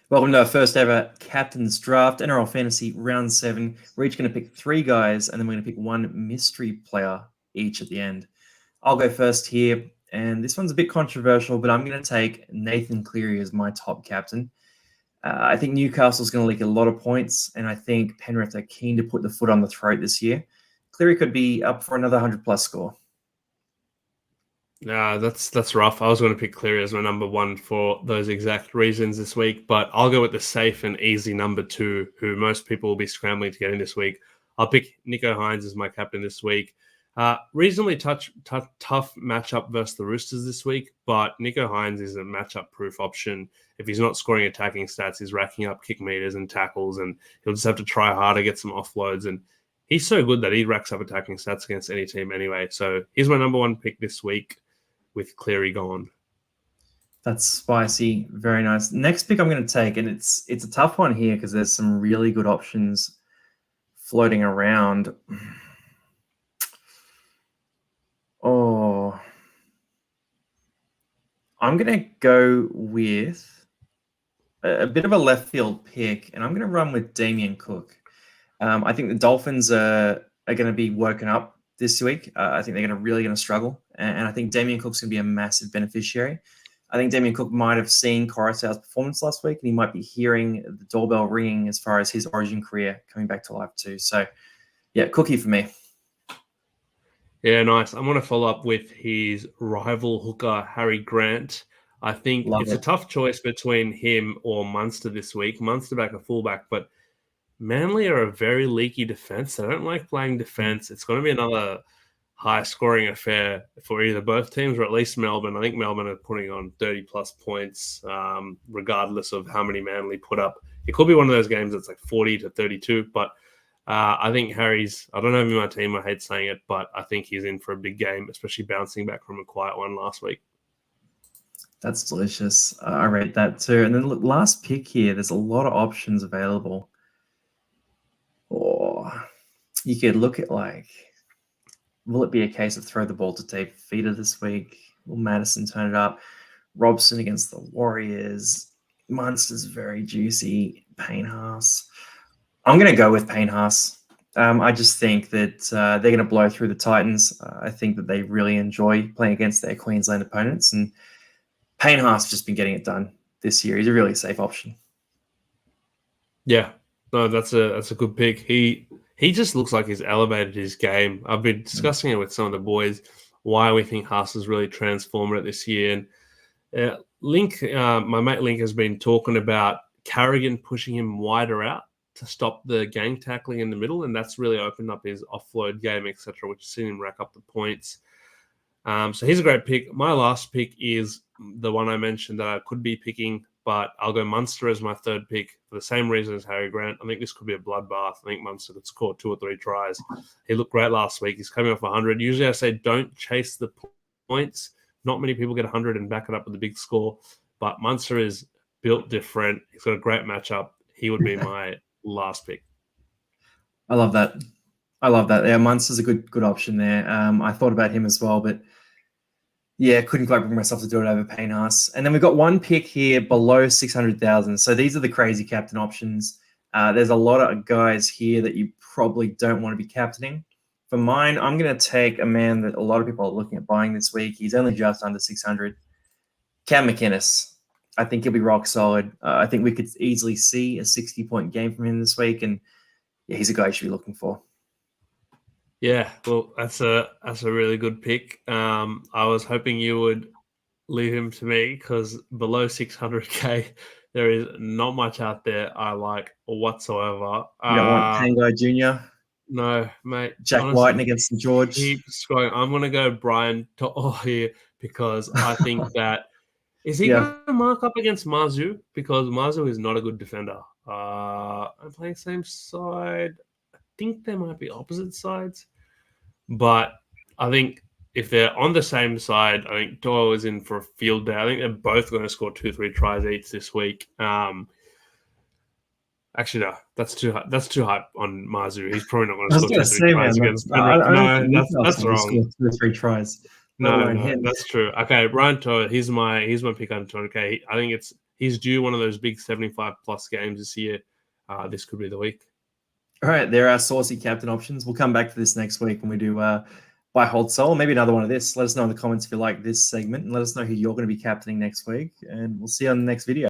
Welcome to our first ever Captains Draft, NRL Fantasy Round 7. We're each going to pick 3 guys, and then we're going to pick 1 mystery player each at the end. I'll go first here, and this one's a bit controversial, but I'm going to take Nathan Cleary as my top captain. I think Newcastle's going to leak a lot of points, and I think Penrith are keen to put the foot on the throat this year. Cleary could be up for another 100-plus score. That's rough. I was going to pick Cleary as my number 1 for those exact reasons this week, but I'll go with the safe and easy number 2, who most people will be scrambling to get in this week. I'll pick Nicho Hynes as my captain this week. Reasonably tough matchup versus the Roosters this week, but Nicho Hynes is a matchup-proof option. If he's not scoring attacking stats, he's racking up kick meters and tackles, and he'll just have to try harder, get some offloads, and he's so good that he racks up attacking stats against any team anyway. So he's my number 1 pick this week, with Cleary gone. That's spicy. Very nice. Next pick I'm going to take, and it's a tough one here because there's some really good options floating around. Oh, I'm going to go with a bit of a left field pick, and I'm going to run with Damien Cook. I think the Dolphins are going to be woken up this week. I think they're really going to struggle, and I think Damien Cook's going to be a massive beneficiary. I think Damien Cook might have seen Coruscant's performance last week, and he might be hearing the doorbell ringing as far as his Origin career coming back to life too. So, yeah, Cookie for me. Yeah, nice. I'm going to follow up with his rival hooker, Harry Grant. I think it's a tough choice between him or Munster this week. Munster back a fullback, but Manly are a very leaky defense. They don't like playing defense. It's going to be another high-scoring affair for either both teams or at least Melbourne. I think Melbourne are putting on 30-plus points, regardless of how many Manly put up. It could be one of those games that's like 40-32, but I think Harry's – I don't know if he's my team. I hate saying it, but I think he's in for a big game, especially bouncing back from a quiet one last week. That's delicious. I rate that too. And then look, last pick here, there's a lot of options available. Or you could look at will it be a case of throw the ball to Dave Feeder this week? Will Madison turn it up? Robson against the Warriors. Munster's very juicy. Payne Haas. I'm going to go with Payne Haas. I just think that they're going to blow through the Titans. I think that they really enjoy playing against their Queensland opponents, and Payne Haas has just been getting it done this year. He's a really safe option. Yeah. No, that's a good pick. He just looks like he's elevated his game. I've been discussing it with some of the boys, why we think Haas has really transformed it this year. And Link, my mate Link, has been talking about Carrigan pushing him wider out to stop the gang tackling in the middle, and that's really opened up his offload game, etc., which has seen him rack up the points. So he's a great pick. My last pick is the one I mentioned that I could be picking, but I'll go Munster as my 3rd pick for the same reason as Harry Grant. I think this could be a bloodbath. I think Munster could score 2 or 3 tries. He looked great last week. He's coming off 100. Usually I say don't chase the points. Not many people get 100 and back it up with a big score, but Munster is built different. He's got a great matchup. He would be my last pick. I love that. Yeah, Munster's a good option there. I thought about him as well, but yeah, couldn't quite bring myself to do it over Payne Haas. And then we've got 1 pick here below 600,000. So these are the crazy captain options. There's a lot of guys here that you probably don't want to be captaining. For mine, I'm going to take a man that a lot of people are looking at buying this week. He's only just under 600. McInnes. I think he'll be rock solid. I think we could easily see a 60-point game from him this week. And yeah, he's a guy you should be looking for. Yeah, well, that's a really good pick. I was hoping you would leave him to me because below 600K, there is not much out there I like whatsoever. You don't want Tango Jr.? No, mate. Jack Whiten against St. George? Keep scrolling. I'm going to go Brian To'o here because I think that – is he going to mark up against Mazu? Because Mazu is not a good defender. I'm playing same side. I think they might be opposite sides. But I think if they're on the same side, I think To'o is in for a field day. I think they're both going to score 2-3 tries each this week. Actually, no, that's too hype on Mazu. He's probably not going to score 2-3 tries against Penrith. No, that's wrong. 2 or 3 tries. No, that's true. Okay, Brian To'o, he's my pick on 200K. I think it's he's due one of those big 75+ games this year, this could be the week. All right, there are saucy captain options. We'll come back to this next week when we do buy, hold, sell, maybe another one of this. Let us know in the comments if you like this segment, and let us know who you're going to be captaining next week. And we'll see you on the next video.